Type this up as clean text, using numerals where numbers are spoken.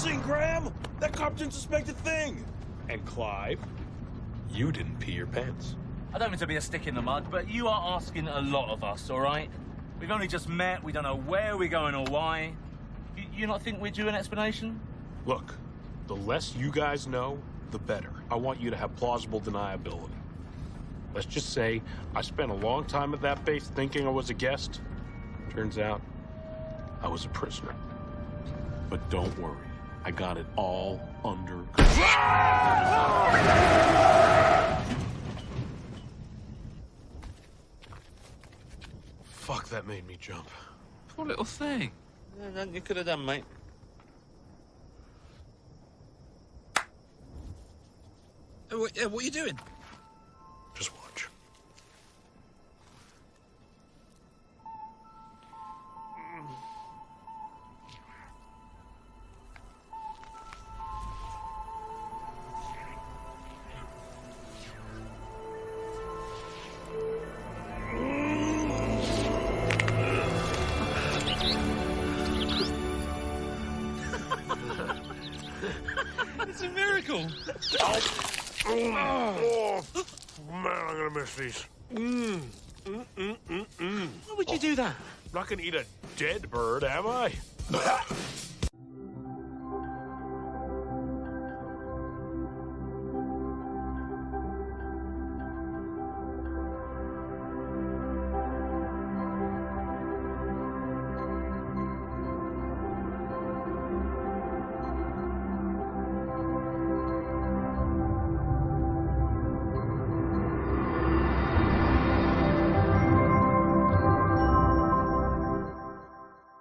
seen Graham? That cop didn't suspect a thing. And Clive, you didn't pee your pants. I don't mean to be a stick in the mud, but you are asking a lot of us, all right? We've only just met, we don't know where we're going or why. You not think we're due an explanation? Look, the less you guys know, the better. I want you to have plausible deniability. Let's just say I spent a long time at that base thinking I was a guest. Turns out, I was a prisoner. But don't worry, I got it all under control. Fuck, that made me jump. Poor little thing. Yeah, you could have done, mate. What are you doing? Just watch. It's a miracle. Oh, man, I'm gonna miss these. Why would you do that? I'm not gonna eat a dead bird, am I?